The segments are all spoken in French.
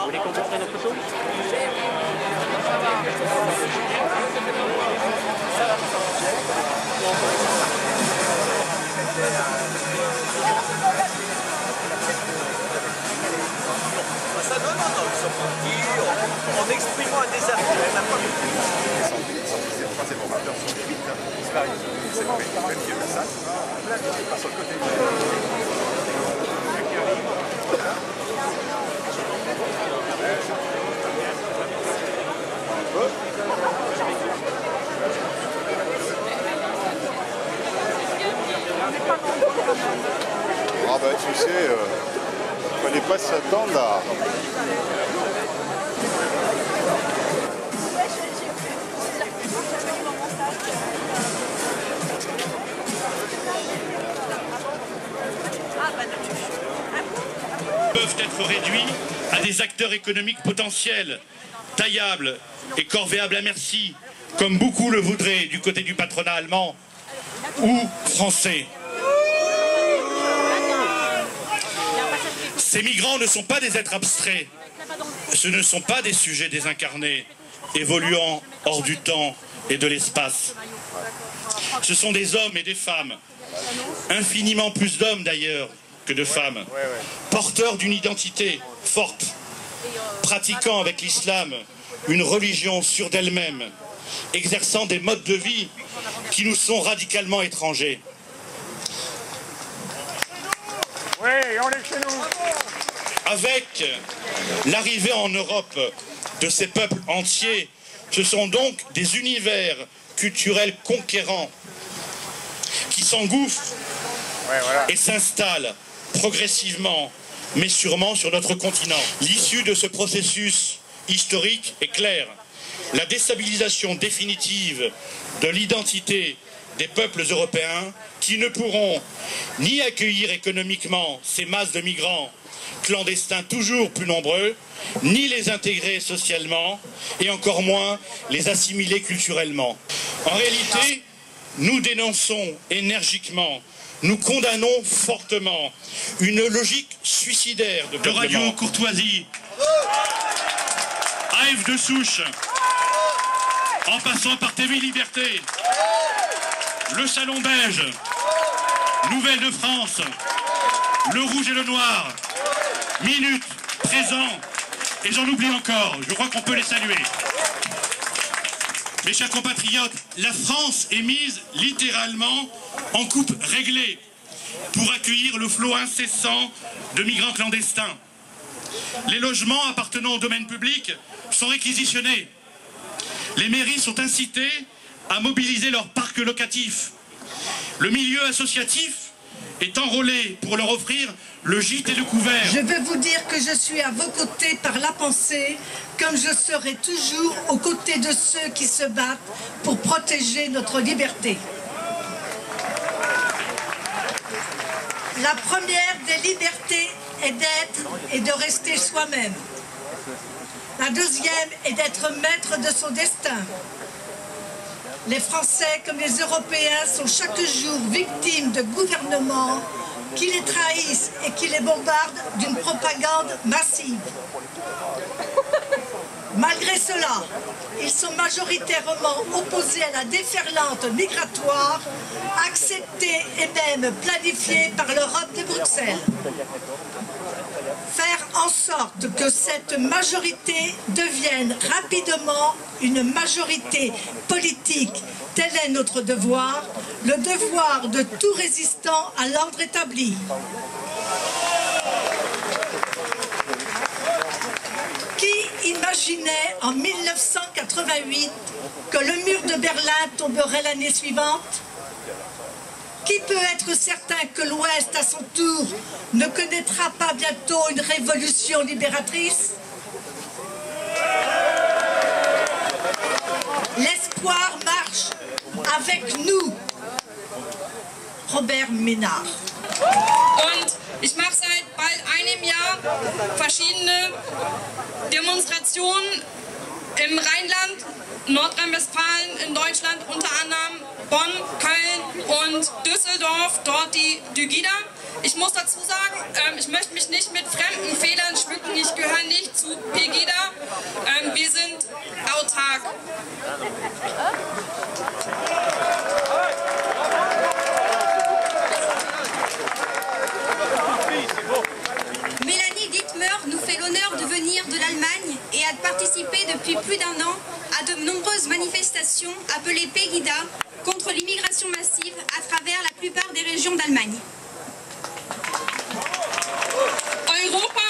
Vous voulez qu'on vous prenne une photo? Ça donne un homme sur en exprimant un désaccord. C'est formateur sur les vitres, c'est même qui est ça. Pas sur le côté. Ah bah tu sais, il fallait pas s'attendre à... peuvent être réduits à des acteurs économiques potentiels, taillables et corvéables à merci, comme beaucoup le voudraient du côté du patronat allemand ou français. Ces migrants ne sont pas des êtres abstraits, ce ne sont pas des sujets désincarnés, évoluant hors du temps et de l'espace. Ce sont des hommes et des femmes, infiniment plus d'hommes d'ailleurs que de femmes, porteurs d'une identité forte, pratiquant avec l'islam une religion sûre d'elle-même, exerçant des modes de vie qui nous sont radicalement étrangers. Oui, on est chez nous. Avec l'arrivée en Europe de ces peuples entiers, ce sont donc des univers culturels conquérants qui s'engouffrent et s'installent progressivement, mais sûrement sur notre continent. L'issue de ce processus historique est claire. La déstabilisation définitive de l'identité des peuples européens qui ne pourront ni accueillir économiquement ces masses de migrants clandestins toujours plus nombreux, ni les intégrer socialement, et encore moins les assimiler culturellement. En réalité, nous dénonçons énergiquement, nous condamnons fortement une logique suicidaire de Radio Courtoisie à F de Souche, en passant par TV Liberté, le Salon Beige, Nouvelles de France, le Rouge et le Noir, Minute, Présent, et j'en oublie encore, je crois qu'on peut les saluer. Mes chers compatriotes, la France est mise littéralement en coupe réglée pour accueillir le flot incessant de migrants clandestins. Les logements appartenant au domaine public sont réquisitionnés. Les mairies sont incitées à mobiliser leur parc locatif. Le milieu associatif est enrôlé pour leur offrir le gîte et le couvert. Je veux vous dire que je suis à vos côtés par la pensée, comme je serai toujours aux côtés de ceux qui se battent pour protéger notre liberté. La première des libertés est d'être et de rester soi-même. La deuxième est d'être maître de son destin. Les Français comme les Européens sont chaque jour victimes de gouvernements qui les trahissent et qui les bombardent d'une propagande massive. Malgré cela, ils sont majoritairement opposés à la déferlante migratoire, acceptée et même planifiée par l'Europe de Bruxelles. Faire en sorte que cette majorité devienne rapidement une majorité politique, tel est notre devoir, le devoir de tout résistant à l'ordre établi. Qui imaginait en 1988 que le mur de Berlin tomberait l'année suivante? Qui peut être certain que l'Ouest, à son tour, ne connaîtra pas bientôt une révolution libératrice? L'espoir marche avec nous. Robert Ménard. Und ich mache seit bald einem Jahr verschiedene Demonstrationen im Rheinland, Nordrhein-Westfalen, in Deutschland, unter anderem Bonn, Köln und Düsseldorf, dort die Dygida. Ich muss dazu sagen, ich möchte mich nicht mit fremden Fehlern schmücken, ich gehöre nicht zu Pegida, wir sind autark. Mélanie Dittmer nous fait l'honneur de venir de l'Allemagne et a participé depuis plus d'1 an à de nombreuses manifestations appelées Pegida contre l'immigration massive à travers la plupart des régions d'Allemagne. Europa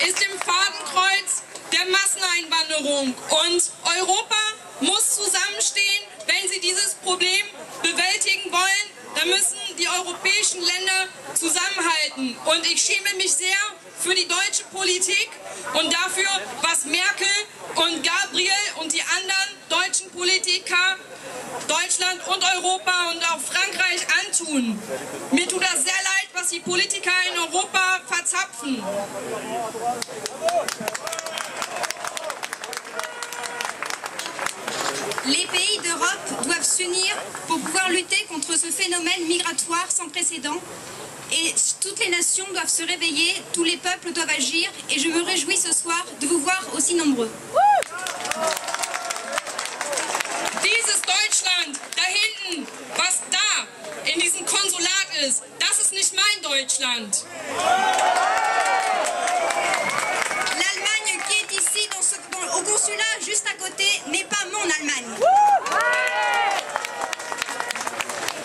ist im Fadenkreuz der Masseneinwanderung und Europa muss zusammenstehen, wenn sie dieses Problem bewältigen wollen. Da müssen die europäischen Länder zusammenhalten. Und ich schäme mich sehr für die deutsche Politik und dafür, was Merkel und Gabriel und die anderen deutschen Politiker Deutschland und Europa und auch Frankreich antun. Mir tut das sehr leid, was die Politiker in Europa verzapfen. Les pays d'Europe doivent s'unir pour pouvoir lutter contre ce phénomène migratoire sans précédent. Et toutes les nations doivent se réveiller, tous les peuples doivent agir. Et je me réjouis ce soir de vous voir aussi nombreux. Dieses Deutschland da hinten, was da in diesem Konsulat ist, das ist nicht mein Deutschland. L'Allemagne qui est ici au consulat juste à côté n'est pas mon Allemagne.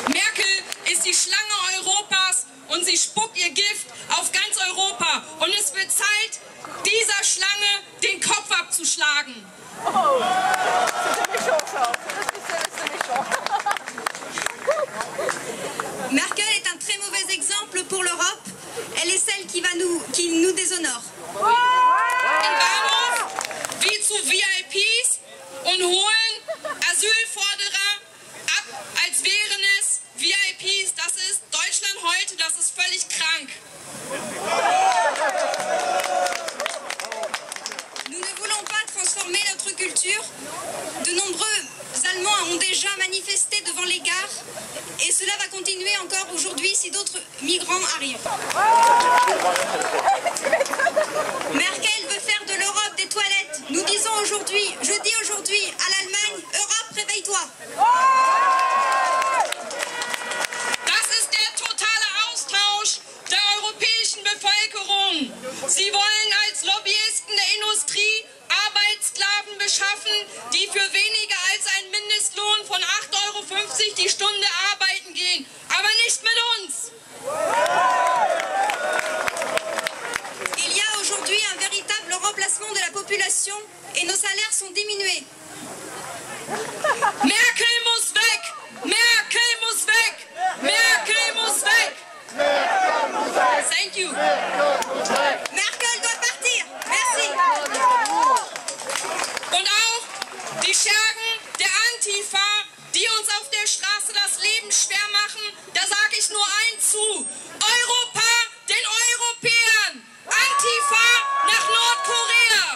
Merkel ist die Schlange Europas und sie spuckt ihr Gift auf ganz Europa. Und es wird Zeit, dieser Schlange den Kopf abzuschlagen. Merkel est un très mauvais exemple pour l'Europe. Elle est celle qui nous déshonore. Im Bahnhof wie zu VIPs und holen Asylforderer ab, als wären es VIPs. Das ist Deutschland heute, das ist völlig krank. Nous ne voulons pas transformer notre culture. De nombreux Allemands ont déjà manifesté devant les gares et cela va continuer encore aujourd'hui si d'autres migrants arrivent. Merkel veut faire de l'Europe des toilettes. Nous disons aujourd'hui, je dis aujourd'hui à l'Allemagne, Europe, réveille-toi. Das ist der totale Austausch der europäischen Bevölkerung. Sie wollen als Lobbyisten der Industrie Arbeitssklaven beschaffen, die für weniger als einen Mindestlohn von 8,50 € die Stunde arbeiten gehen. Aber nicht mit uns. Il y a aujourd'hui un véritable remplacement de la population et nos salaires sont diminués. Merkel muss weg! Merkel muss weg! Merkel muss weg! Thank you. Merkel doit partir. Merci. Und auch die Schergen der Antifa, die uns auf der Straße das Leben schwer machen, da sage ich nur eins zu. Europa den Europäern! Antifa nach Nordkorea!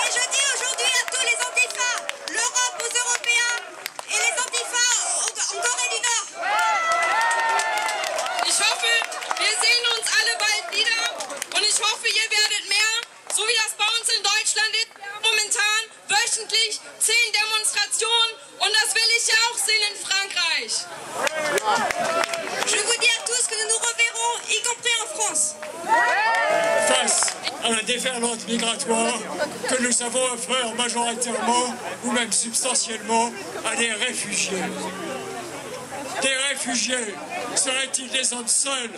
Et je dis aujourd'hui à tous les antifas, l'Europe aux Européens et les antifas en Corée du Nord. Ich hoffe, wir sehen uns alle bald wieder und ich hoffe, ihr werdet mehr, so wie das bei uns in Deutschland ist, momentan wöchentlich 10 Demonstrationen und das will ich ja auch sehen in Frankreich. Je vous dis à tous que nous nous reverrons, y compris en France. Face à la déferlante migratoire que nous avons offert majoritairement ou même substantiellement à des réfugiés. Des réfugiés seraient-ils des hommes seuls,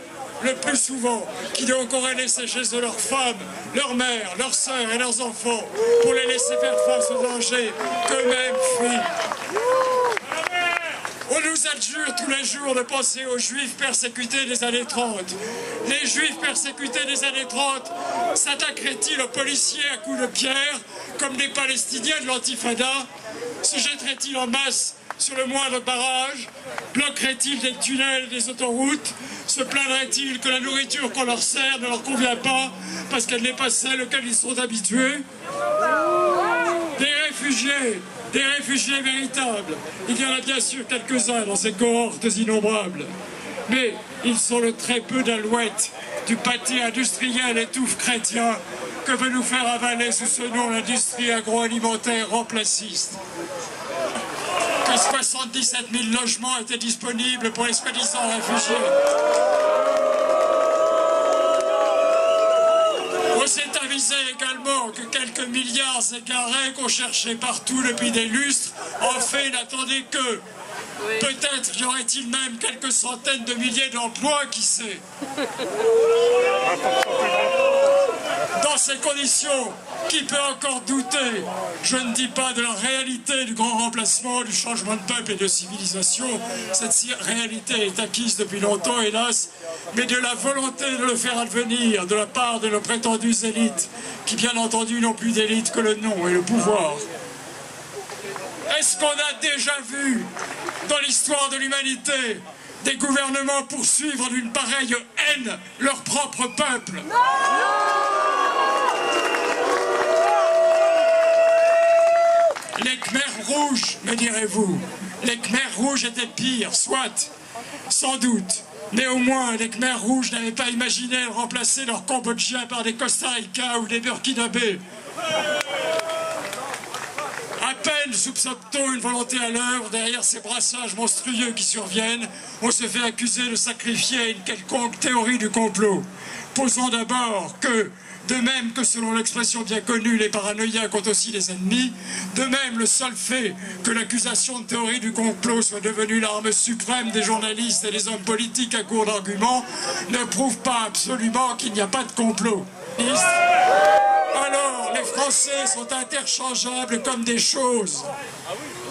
le plus souvent, qui donc auraient laissé chez eux leurs femmes, leurs mères, leurs sœurs et leurs enfants pour les laisser faire face aux dangers qu'eux-mêmes fuient. On nous adjure tous les jours de penser aux juifs persécutés des années 30. Les Juifs persécutés des années 30 s'attaqueraient-ils aux policiers à coups de pierre, comme les Palestiniens de l'Antifada? Se jetteraient-ils en masse sur le moindre barrage? Bloqueraient-ils des tunnels et des autoroutes? Se plaindraient-ils que la nourriture qu'on leur sert ne leur convient pas parce qu'elle n'est pas celle auxquelles ils sont habitués? Des réfugiés véritables. Il y en a bien sûr quelques-uns dans ces cohortes innombrables. Mais ils sont le très peu d'alouettes du pâté industriel et touffe chrétien que veut nous faire avaler sous ce nom l'industrie agroalimentaire remplaciste. Que 77 000 logements étaient disponibles pour les soi-disant réfugiés. On s'est avisé également que quelques milliards égarés qu'on cherchait partout depuis des lustres, en fait, n'attendaient que. Peut-être y aurait-il même quelques centaines de milliers d'emplois, qui sait. Dans ces conditions, qui peut encore douter? Je ne dis pas de la réalité du grand remplacement, du changement de peuple et de civilisation. Cette réalité est acquise depuis longtemps, hélas, mais de la volonté de le faire advenir de la part de nos prétendues élites, qui bien entendu n'ont plus d'élite que le nom et le pouvoir. Est-ce qu'on a déjà vu, dans l'histoire de l'humanité, des gouvernements poursuivre d'une pareille haine leur propre peuple? Les Khmers rouges, me direz-vous, les Khmers rouges étaient pires, soit, sans doute. Néanmoins, les Khmers rouges n'avaient pas imaginé remplacer leurs Cambodgiens par des Costa Rica ou des Burkinabés. À peine soupçonne-t-on une volonté à l'œuvre derrière ces brassages monstrueux qui surviennent, on se fait accuser de sacrifier une quelconque théorie du complot. Posons d'abord que, de même que selon l'expression bien connue, les paranoïaques ont aussi des ennemis, de même le seul fait que l'accusation de théorie du complot soit devenue l'arme suprême des journalistes et des hommes politiques à court d'arguments ne prouve pas absolument qu'il n'y a pas de complot. Alors, les Français sont interchangeables comme des choses.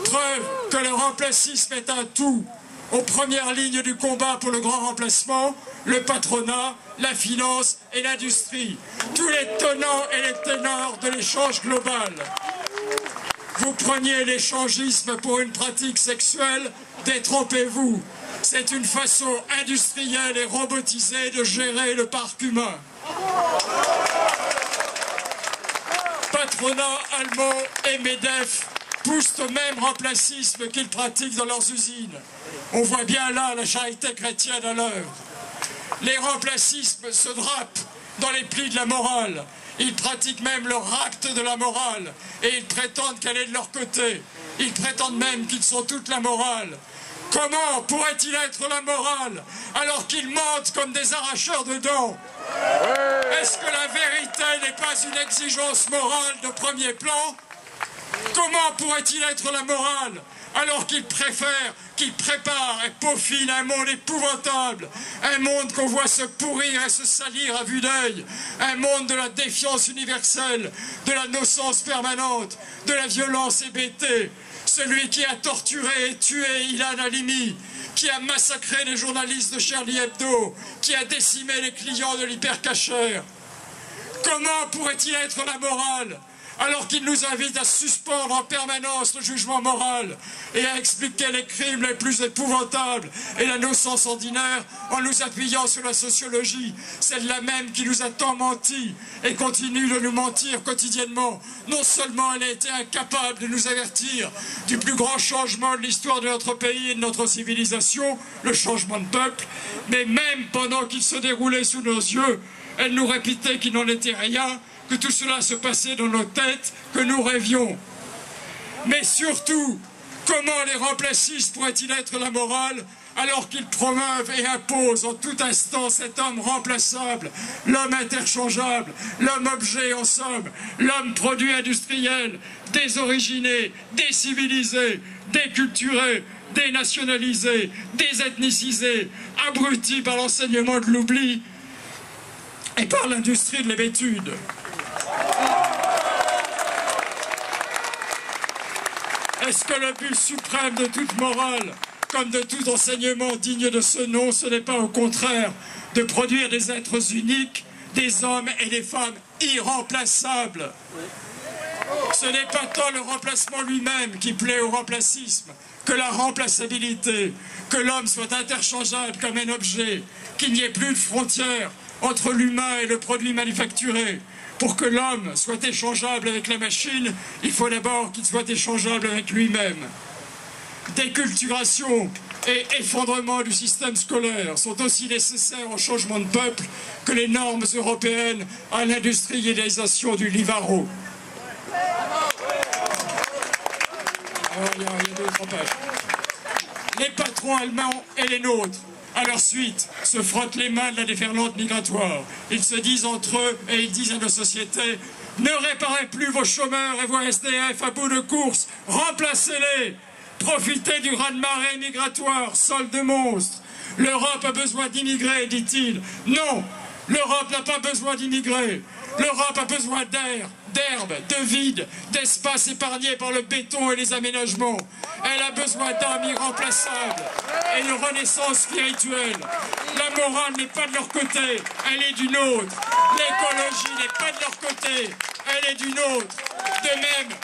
Preuve que le remplacisme est un tout. Aux premières lignes du combat pour le grand remplacement, le patronat, la finance et l'industrie. Tous les tenants et les ténors de l'échange global. Vous preniez l'échangisme pour une pratique sexuelle, détrompez-vous. C'est une façon industrielle et robotisée de gérer le parc humain. Patronat allemand et MEDEF poussent au même remplacisme qu'ils pratiquent dans leurs usines. On voit bien là la charité chrétienne à l'œuvre. Les remplacismes se drapent dans les plis de la morale. Ils pratiquent même leur acte de la morale et ils prétendent qu'elle est de leur côté. Ils prétendent même qu'ils sont toute la morale. Comment pourrait-il être la morale alors qu'ils mentent comme des arracheurs de dents? Est-ce que la vérité n'est pas une exigence morale de premier plan? Comment pourrait-il être la morale alors qu'ils préfèrent, qu'ils préparent et peaufinent un monde épouvantable, un monde qu'on voit se pourrir et se salir à vue d'œil, un monde de la défiance universelle, de la nocence permanente, de la violence hébétée, celui qui a torturé et tué Ilan Halimi, qui a massacré les journalistes de Charlie Hebdo, qui a décimé les clients de l'hypercacher. Comment pourrait-il être la morale alors qu'il nous invite à suspendre en permanence le jugement moral et à expliquer les crimes les plus épouvantables et la nocence ordinaire en nous appuyant sur la sociologie, celle-là même qui nous a tant menti et continue de nous mentir quotidiennement. Non seulement elle a été incapable de nous avertir du plus grand changement de l'histoire de notre pays et de notre civilisation, le changement de peuple, mais même pendant qu'il se déroulait sous nos yeux, elle nous répétait qu'il n'en était rien, que tout cela se passait dans nos têtes, que nous rêvions. Mais surtout, comment les remplacistes pourraient-ils être la morale alors qu'ils promeuvent et imposent en tout instant cet homme remplaçable, l'homme interchangeable, l'homme objet en somme, l'homme produit industriel, désoriginé, décivilisé, déculturé, dénationalisé, désethnicisé, abruti par l'enseignement de l'oubli et par l'industrie de l'hébétude. Est-ce que le but suprême de toute morale comme de tout enseignement digne de ce nom, ce n'est pas au contraire de produire des êtres uniques, des hommes et des femmes irremplaçables. Ce n'est pas tant le remplacement lui-même qui plaît au remplacisme que la remplaçabilité, que l'homme soit interchangeable comme un objet, qu'il n'y ait plus de frontières entre l'humain et le produit manufacturé. Pour que l'homme soit échangeable avec la machine, il faut d'abord qu'il soit échangeable avec lui-même. Déculturation et effondrement du système scolaire sont aussi nécessaires au changement de peuple que les normes européennes à l'industrialisation du Livaro. Alors, il y a d'autres pages. Les patrons allemands et les nôtres, à leur suite, se frottent les mains de la déferlante migratoire. Ils se disent entre eux et ils disent à nos sociétés: ne réparez plus vos chômeurs et vos SDF à bout de course, remplacez-les. Profitez du raz-de-marée migratoire, sol de monstres. L'Europe a besoin d'immigrés, dit-il. Non, l'Europe n'a pas besoin d'immigrés. L'Europe a besoin d'air, d'herbe, de vide, d'espace épargné par le béton et les aménagements. Elle a besoin d'âmes irremplaçables et de renaissance spirituelle. La morale n'est pas de leur côté, elle est du nôtre. L'écologie n'est pas de leur côté, elle est du nôtre. De même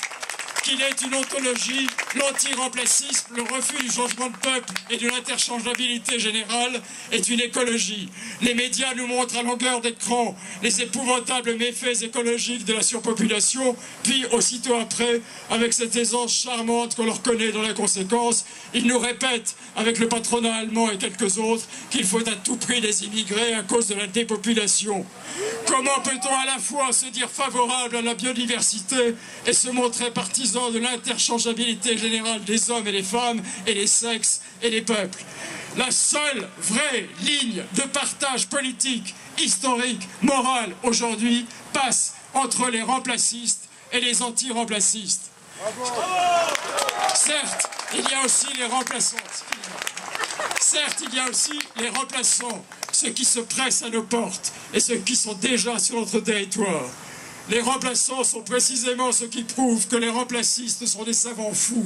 qu'il est une ontologie, l'anti-remplacisme, le refus du changement de peuple et de l'interchangeabilité générale est une écologie. Les médias nous montrent à longueur d'écran les épouvantables méfaits écologiques de la surpopulation, puis aussitôt après, avec cette aisance charmante qu'on leur connaît dans la conséquence, ils nous répètent, avec le patronat allemand et quelques autres, qu'il faut à tout prix les immigrer à cause de la dépopulation. Comment peut-on à la fois se dire favorable à la biodiversité et se montrer partisan de l'interchangeabilité générale des hommes et des femmes et des sexes et des peuples? La seule vraie ligne de partage politique, historique, moral aujourd'hui passe entre les remplacistes et les anti-remplacistes. Certes, il y a aussi les remplaçants. Certes, il y a aussi les remplaçants, ceux qui se pressent à nos portes et ceux qui sont déjà sur notre territoire. Les remplaçants sont précisément ceux qui prouvent que les remplacistes sont des savants fous.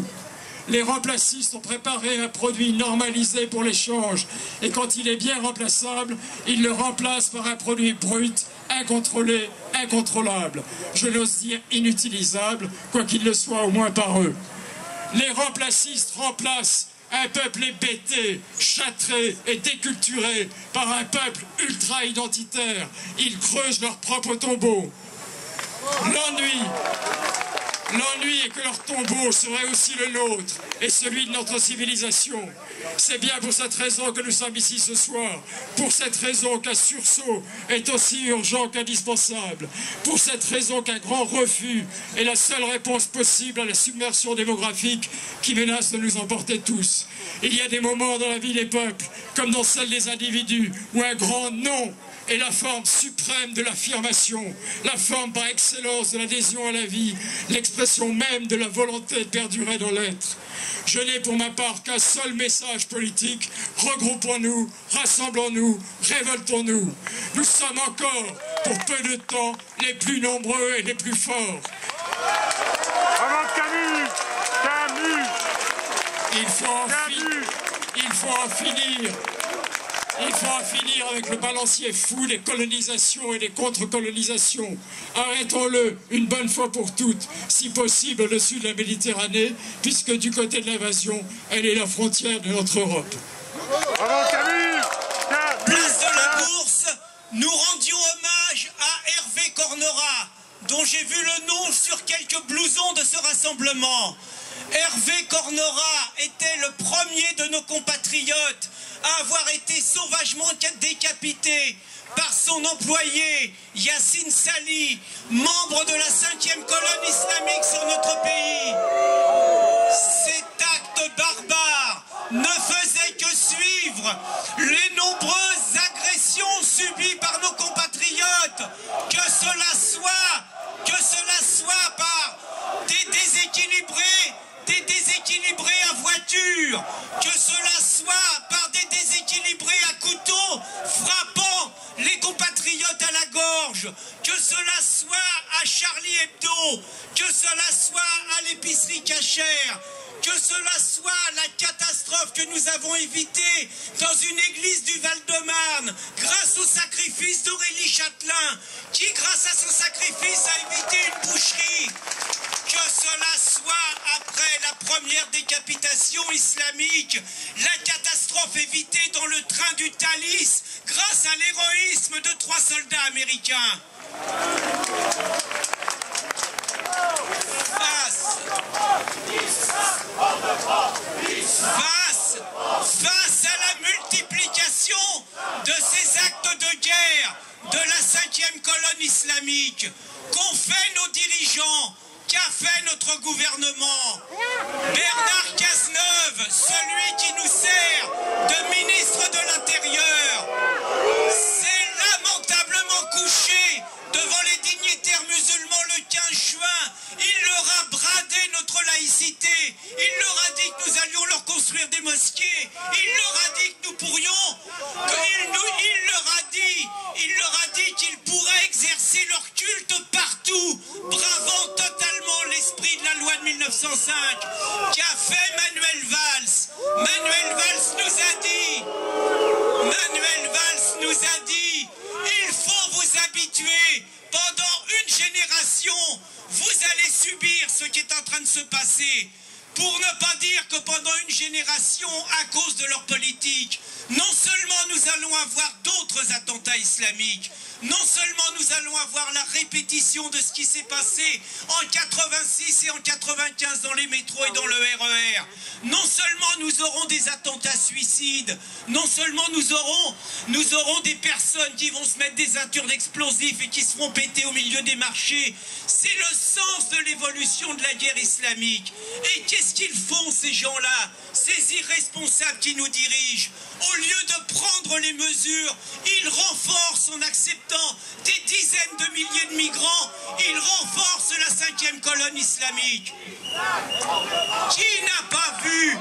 Les remplacistes ont préparé un produit normalisé pour l'échange et quand il est bien remplaçable, ils le remplacent par un produit brut, incontrôlé, incontrôlable. Je n'ose dire inutilisable, quoi qu'il le soit au moins par eux. Les remplacistes remplacent un peuple hébété, châtré et déculturé par un peuple ultra-identitaire. Ils creusent leur propre tombeau. L'ennui est que leur tombeau serait aussi le nôtre et celui de notre civilisation. C'est bien pour cette raison que nous sommes ici ce soir. Pour cette raison qu'un sursaut est aussi urgent qu'indispensable. Pour cette raison qu'un grand refus est la seule réponse possible à la submersion démographique qui menace de nous emporter tous. Il y a des moments dans la vie des peuples, comme dans celle des individus, où un grand non est la forme suprême de l'affirmation, la forme par excellence de l'adhésion à la vie, l'expression même de la volonté de perdurer dans l'être. Je n'ai pour ma part qu'un seul message politique: regroupons-nous, rassemblons-nous, révoltons-nous. Nous sommes encore, pour peu de temps, les plus nombreux et les plus forts. Camus! Camus! Il faut en finir. Il faut en finir avec le balancier fou des colonisations et des contre-colonisations. Arrêtons-le une bonne fois pour toutes, si possible au-dessus de la Méditerranée, puisque du côté de l'invasion, elle est la frontière de notre Europe. Place de la Bourse, nous rendions hommage à Hervé Cornera, dont j'ai vu le nom sur quelques blousons de ce rassemblement. Hervé Cornera était le premier de nos compatriotes à avoir été sauvagement décapité par son employé Yassine Sali, membre de la 5e colonne islamique sur notre pays. Cet acte barbare ne faisait que suivre les nombreuses agressions subies par nos compatriotes, que cela soit par des déséquilibrés à voiture, que cela soit par des déséquilibrés à couteau frappant les compatriotes à la gorge, que cela soit à Charlie Hebdo, que cela soit à l'épicerie cachère, que cela soit la catastrophe que nous avons évitée dans une église du Val-de-Marne, grâce au sacrifice d'Aurélie Châtelain, qui grâce à son sacrifice a évité une boucherie, que cela soit après la première décapitation islamique, la catastrophe évitée dans le train du Thalys, grâce à l'héroïsme de 3 soldats américains. Face à la multiplication de ces actes de guerre de la 5e colonne islamique qu'ont fait nos dirigeants, qu'a fait notre gouvernement, Bernard Cazeneuve, celui qui nous sert de ministre de l'Intérieur, s'est lamentablement couché devant les dignitaires musulmans le 15 juin. Il leur a bradé notre laïcité. Il leur a dit que nous allions leur construire des mosquées. Il leur a dit que nous pourrions... Il leur a dit qu'ils pourraient exercer leur culte partout, bravant totalement l'esprit de la loi de 1905 qu'a fait Manuel Valls. Manuel Valls nous a dit, il faut vous habituer. Pendant une génération, vous allez subir ce qui est en train de se passer. Pour ne pas dire que pendant une génération, à cause de leur politique, non seulement nous allons avoir d'autres attentats islamiques, non seulement nous allons avoir la répétition de ce qui s'est passé en 86 et en 95 dans les métros et dans le RER, non seulement nous aurons des attentats suicides, non seulement nous aurons des personnes qui vont se mettre des ceintures d'explosifs et qui se feront péter au milieu des marchés. C'est le sens de l'évolution de la guerre islamique. Et qu'est-ce qu'ils font ces gens-là, ces irresponsables qui nous dirigent? Au lieu de prendre les mesures, ils renforcent en acceptant des dizaines de milliers de migrants, ils renforcent la 5e colonne islamique. Qui n'a pas vu?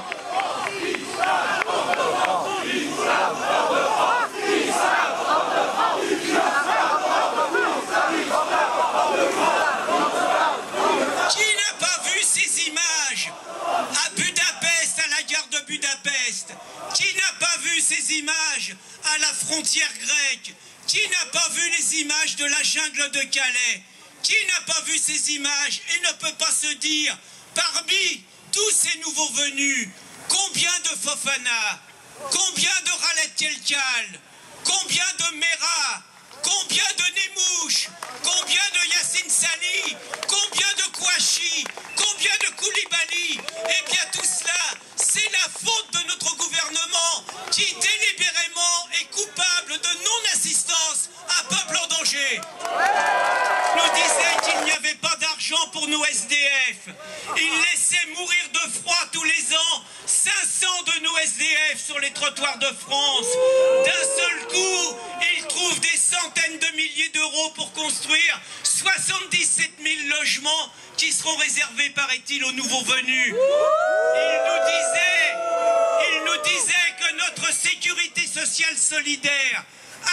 Qui n'a pas vu ces images à Budapest, à la gare de Budapest? Qui n'a pas vu ces images à la frontière grecque? Qui n'a pas vu les images de la jungle de Calais? Qui n'a pas vu ces images et ne peut pas se dire, parmi tous ces nouveaux venus, combien de Fofana, combien de Khaled Kelkal, combien de Mera, combien de Nemouche, combien de Yassine Sali, combien de Kouachi, combien de Koulibaly? Eh bien tout cela, c'est la faute de notre gouvernement qui délibérément est coupable de non-assistance à peuple en danger. Nous disait qu'il n'y avait pas d'argent pour nos SDF. Il laissait mourir de froid tous les ans 500 de nos SDF sur les trottoirs de France. D'un seul coup, il trouve des centaines de milliers d'euros pour construire 77 000 logements qui seront réservés, paraît-il, aux nouveaux venus. Il nous disait que notre sécurité sociale solidaire,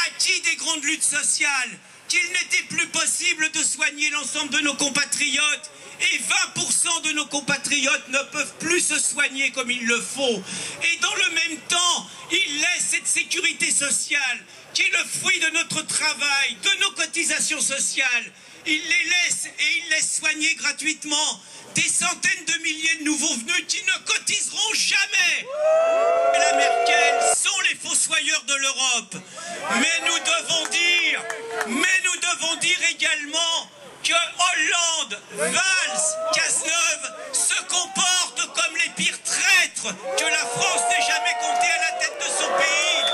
acquis des grandes luttes sociales, qu'il n'était plus possible de soigner l'ensemble de nos compatriotes, et 20% de nos compatriotes ne peuvent plus se soigner comme il le faut. Et dans le même temps, il laisse cette sécurité sociale, qui est le fruit de notre travail, de nos cotisations sociales, il les laisse et il laisse soigner gratuitement des centaines de milliers de nouveaux venus qui ne cotiseront jamais. La Merkel sont les fossoyeurs de l'Europe. Mais nous devons dire également que Hollande, Valls, Cazeneuve se comportent comme les pires traîtres que la France n'ait jamais compté à la tête de son pays.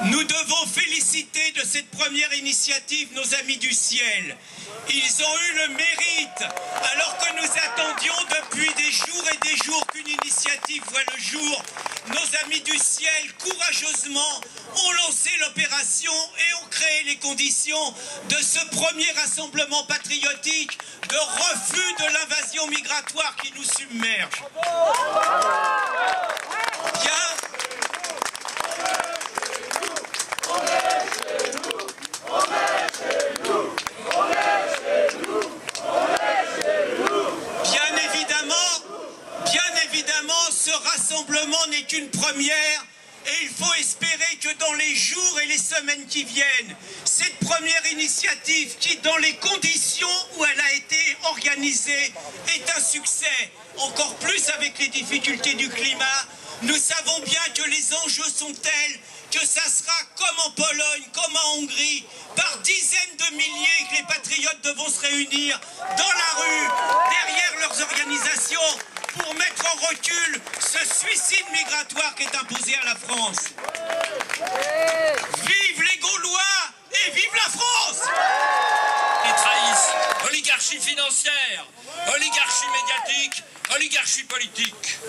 Nous devons féliciter de cette première initiative nos amis du ciel. Ils ont eu le mérite, alors que nous attendions depuis des jours et des jours qu'une initiative voit le jour. Nos amis du ciel, courageusement, ont lancé l'opération et ont créé les conditions de ce premier rassemblement patriotique de refus de l'invasion migratoire qui nous submerge. évidemment, ce rassemblement n'est qu'une première et il faut espérer que dans les jours et les semaines qui viennent, cette première initiative qui, dans les conditions où elle a été organisée, est un succès, encore plus avec les difficultés du climat. Nous savons bien que les enjeux sont tels que ça sera comme en Pologne, comme en Hongrie, par dizaines de milliers que les patriotes devront se réunir dans la rue, derrière leurs organisations, pour mettre en recul ce suicide migratoire qui est imposé à la France. Vive les Gaulois et vive la France! Ils trahissent oligarchie financière, oligarchie médiatique, oligarchie politique.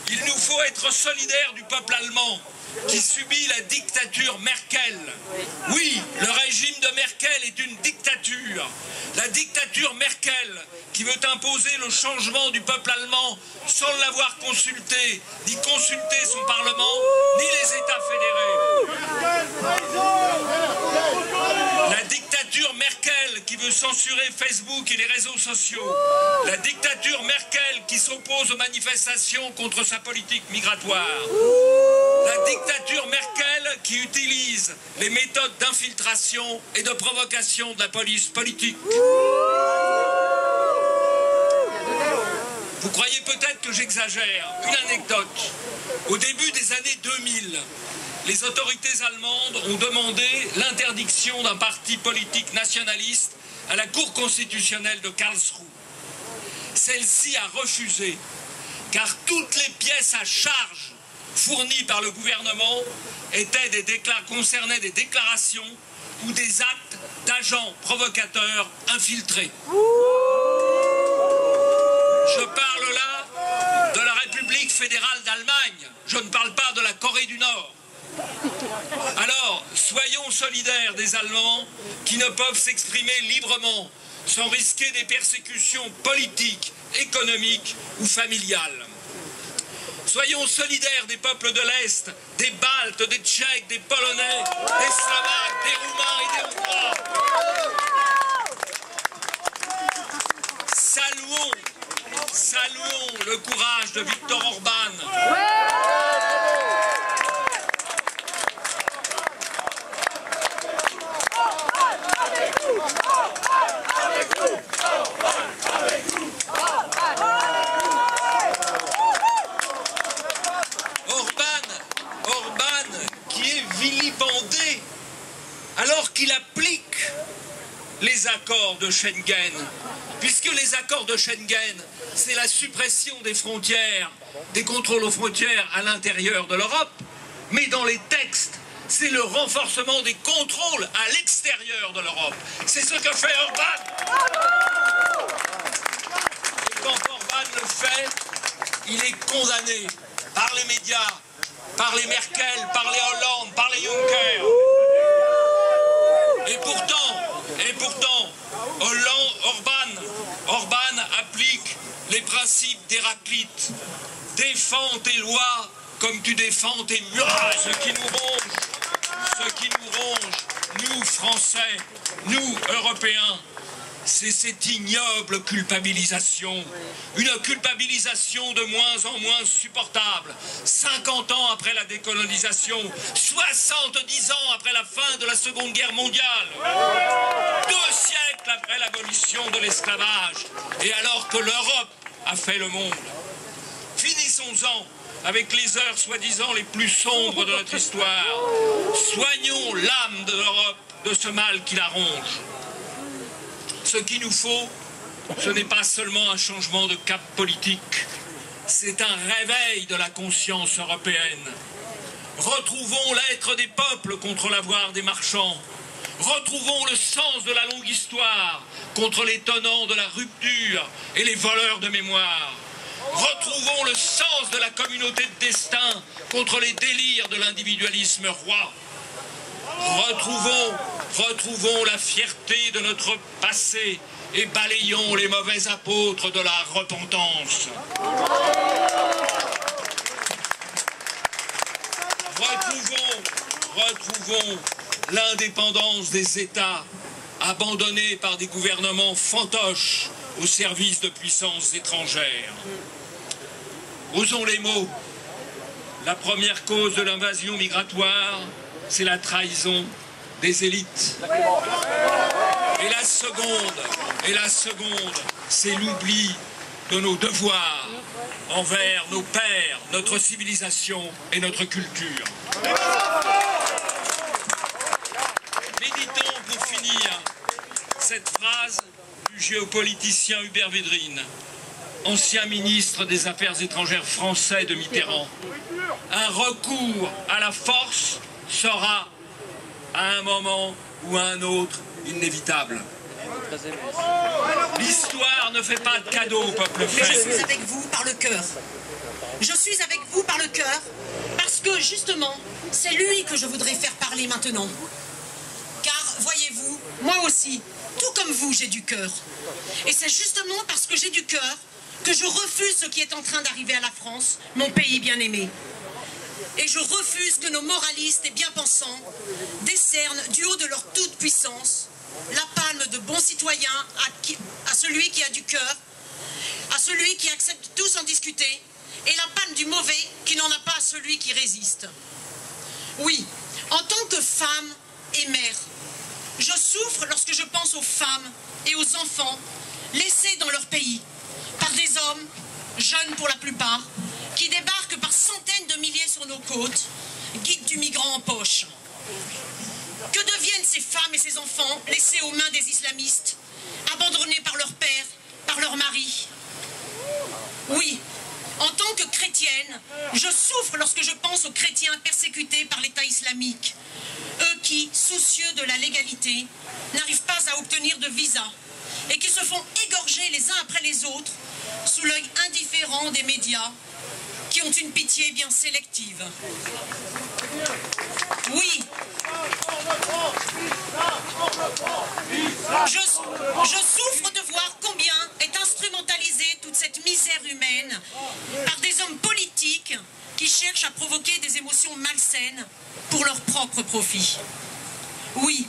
Il nous faut être solidaires du peuple allemand qui subit la dictature Merkel. Oui, le régime de Merkel est une dictature. La dictature Merkel qui veut imposer le changement du peuple allemand sans l'avoir consulté, ni consulter son Parlement, ni les États fédérés. La dictature Merkel qui veut censurer Facebook et les réseaux sociaux. La dictature Merkel qui s'oppose aux manifestations contre sa politique migratoire. La dictature Merkel qui utilise les méthodes d'infiltration et de provocation de la police politique. Vous croyez peut-être que j'exagère. Une anecdote. Au début des années 2000, les autorités allemandes ont demandé l'interdiction d'un parti politique nationaliste à la Cour constitutionnelle de Karlsruhe. Celle-ci a refusé, car toutes les pièces à charge fournies par le gouvernement concernaient des déclarations ou des actes d'agents provocateurs infiltrés. Je parle là de la République fédérale d'Allemagne, je ne parle pas de la Corée du Nord. Alors, soyons solidaires des Allemands qui ne peuvent s'exprimer librement sans risquer des persécutions politiques, économiques ou familiales. Soyons solidaires des peuples de l'Est, des Baltes, des Tchèques, des Polonais, des Slovaques, des Roumains et des Hongrois. Saluons le courage de Viktor Orban. Orban qui est vilipendé alors qu'il applique les accords de Schengen, puisque les accords de Schengen, c'est la suppression des frontières, des contrôles aux frontières à l'intérieur de l'Europe, mais dans les textes, c'est le renforcement des contrôles à l'extérieur de l'Europe. C'est ce que fait Orban. Et quand Orban le fait, il est condamné par les médias, par les Merkel, par les Hollande, par les Juncker. Et pourtant, Orban applique les principes d'Héraclite. Défends tes lois comme tu défends tes murailles. Ce qui nous ronge, nous Français, nous Européens, c'est cette ignoble culpabilisation. Une culpabilisation de moins en moins supportable. 50 ans après la décolonisation, 70 ans après la fin de la Seconde Guerre mondiale, 2 siècles après l'abolition de l'esclavage, et alors que l'Europe a fait le monde. Finissons-en avec les heures soi-disant les plus sombres de notre histoire. Soignons l'âme de l'Europe de ce mal qui la ronge. Ce qu'il nous faut, ce n'est pas seulement un changement de cap politique, c'est un réveil de la conscience européenne. Retrouvons l'être des peuples contre l'avoir des marchands. Retrouvons le sens de la longue histoire contre les tenants de la rupture et les voleurs de mémoire. Retrouvons le sens de la communauté de destin contre les délires de l'individualisme roi. Retrouvons la fierté de notre passé et balayons les mauvais apôtres de la repentance. Retrouvons l'indépendance des États abandonnés par des gouvernements fantoches au service de puissances étrangères. Osons les mots. La première cause de l'invasion migratoire, c'est la trahison des élites. Et la seconde, c'est l'oubli de nos devoirs envers nos pères, notre civilisation et notre culture. Méditons pour finir cette phrase du géopoliticien Hubert Védrine, ancien ministre des Affaires étrangères français de Mitterrand. Un recours à la force sera, à un moment ou à un autre, inévitable. L'histoire ne fait pas de cadeaux au peuple Mais je faible. suis avec vous par le cœur. Je suis avec vous par le cœur parce que, justement, c'est lui que je voudrais faire parler maintenant. Car, voyez-vous, moi aussi, tout comme vous, j'ai du cœur. Et c'est justement parce que j'ai du cœur que je refuse ce qui est en train d'arriver à la France, mon pays bien-aimé. Et je refuse que nos moralistes et bien-pensants décernent du haut de leur toute-puissance la palme de bon citoyen à celui qui a du cœur, à celui qui accepte tout sans discuter, et la palme du mauvais qui n'en a pas à celui qui résiste. Oui, en tant que femme et mère, je souffre lorsque je pense aux femmes et aux enfants laissés dans leur pays par des hommes, jeunes pour la plupart, qui débarquent par centaines de milliers sur nos côtes, guides du migrant en poche. Que deviennent ces femmes et ces enfants laissés aux mains des islamistes, abandonnés par leur père, par leur mari? Oui, en tant que chrétienne, je souffre lorsque je pense aux chrétiens persécutés par l'État islamique. Eux qui, soucieux de la légalité, n'arrivent pas à obtenir de visa et qui se font égorger les uns après les autres sous l'œil indifférent des médias qui ont une pitié bien sélective. Oui, je souffre de voir combien est instrumentalisée toute cette misère humaine par des hommes politiques qui cherchent à provoquer des émotions malsaines pour leur propre profit. Oui,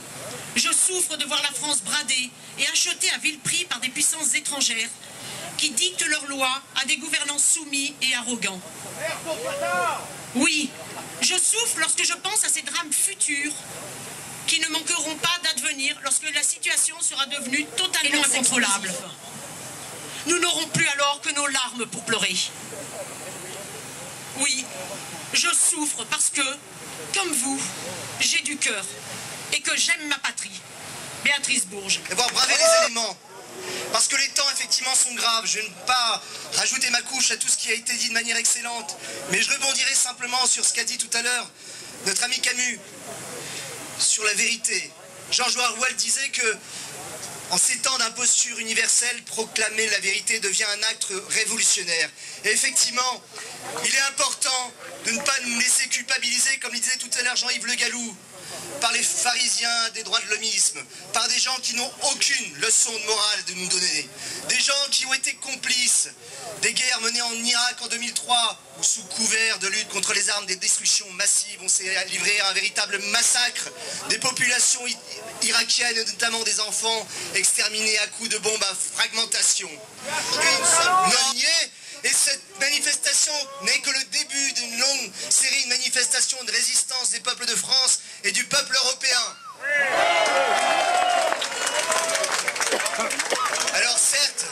je souffre de voir la France bradée et achetée à vil prix par des puissances étrangères qui dictent leurs lois à des gouvernants soumis et arrogants. Oui, je souffre lorsque je pense à ces drames futurs qui ne manqueront pas d'advenir lorsque la situation sera devenue totalement incontrôlable. Nous n'aurons plus alors que nos larmes pour pleurer. Oui, je souffre parce que, comme vous, j'ai du cœur et que j'aime ma patrie. Béatrice Bourges. D'avoir bravé les éléments. Parce que les temps, effectivement, sont graves. Je ne vais pas rajouter ma couche à tout ce qui a été dit de manière excellente. Mais je rebondirai simplement sur ce qu'a dit tout à l'heure notre ami Camus, sur la vérité. George Orwell disait que, en ces temps d'imposture universelle, proclamer la vérité devient un acte révolutionnaire. Et effectivement, il est important de ne pas nous laisser culpabiliser, comme le disait tout à l'heure Jean-Yves Le Gallou, par les pharisiens des droits de l'homisme, par des gens qui n'ont aucune leçon de morale de nous donner, des gens qui ont été complices des guerres menées en Irak en 2003, où sous couvert de lutte contre les armes des destructions massives, on s'est livré à un véritable massacre des populations irakiennes, notamment des enfants exterminés à coups de bombes à fragmentation. Et nous sommes alignés. Et cette manifestation n'est que le début d'une longue série de manifestations de résistance des peuples de France et du peuple européen. Alors certes,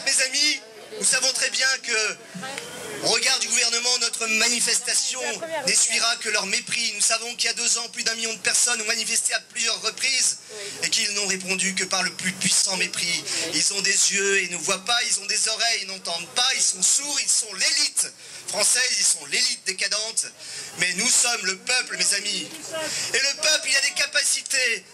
mes amis, nous savons très bien que, au regard du gouvernement, notre manifestation n'essuiera que leur mépris. Nous savons qu'il y a 2 ans, plus d'1 million de personnes ont manifesté à plusieurs reprises et qu'ils n'ont répondu que par le plus puissant mépris. Ils ont des yeux et ne voient pas, ils ont des oreilles et n'entendent pas, ils sont sourds, ils sont l'élite française, ils sont l'élite décadente. Mais nous sommes le peuple, mes amis. Et le peuple, il a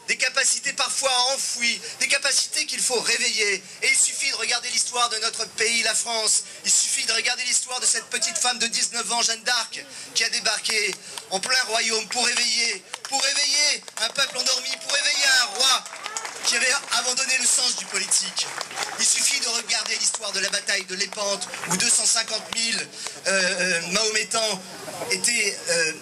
des capacités parfois enfouies, des capacités qu'il faut réveiller. Et il suffit de regarder l'histoire de notre pays, la France. Il suffit de regarder l'histoire de cette petite femme de 19 ans, Jeanne d'Arc, qui a débarqué en plein royaume pour réveiller un peuple endormi, pour réveiller un roi qui avait abandonné le sens du politique. Il suffit de regarder l'histoire de la bataille de Lépante, où 250 000 Mahométans étaient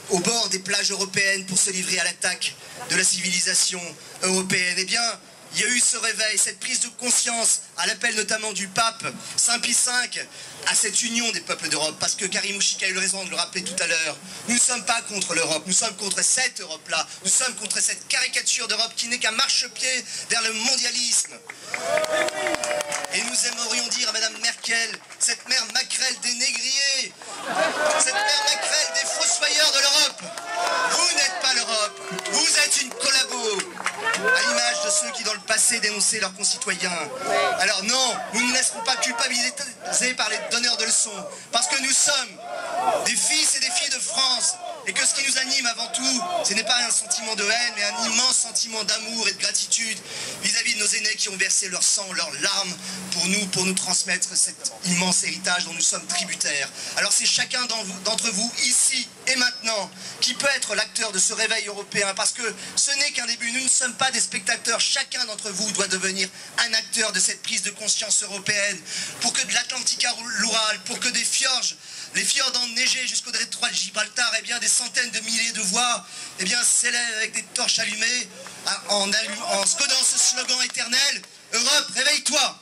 au bord des plages européennes pour se livrer à l'attaque de la civilisation européenne. Eh bien, il y a eu ce réveil, cette prise de conscience, à l'appel notamment du pape Saint Pie V, à cette union des peuples d'Europe. Parce que Karim Ouchik a eu raison de le rappeler tout à l'heure, nous ne sommes pas contre l'Europe, nous sommes contre cette Europe-là, nous sommes contre cette caricature d'Europe qui n'est qu'un marchepied vers le mondialisme. Et nous aimerions dire à Madame Merkel, cette mère Macrel des négriers, cette mère Macrel des fossoyeurs de l'Europe, vous n'êtes pas l'Europe, vous êtes une collabo, à l'image de ceux qui dans le passé dénonçaient leurs concitoyens. Alors non, nous ne laisserons pas culpabiliser par les donneurs de leçons, parce que nous sommes des fils et des filles de France, et que ce qui nous anime avant tout, ce n'est pas un sentiment de haine, mais un immense sentiment d'amour et de gratitude vis-à-vis de nos aînés qui ont versé leur sang, leurs larmes pour nous transmettre cet immense héritage dont nous sommes tributaires. Alors c'est chacun d'entre vous, ici et maintenant, qui peut être l'acteur de ce réveil européen, parce que ce n'est qu'un début, nous ne sommes pas des spectateurs, chacun d'entre vous doit devenir un acteur de cette prise de conscience européenne, pour que de l'Atlantique à l'Oural, pour que des fjords, les fjords enneigés jusqu'au détroit de Gibraltar, eh bien des centaines de milliers de voix, eh bien s'élèvent avec des torches allumées, en scodant ce slogan éternel, Europe, réveille-toi!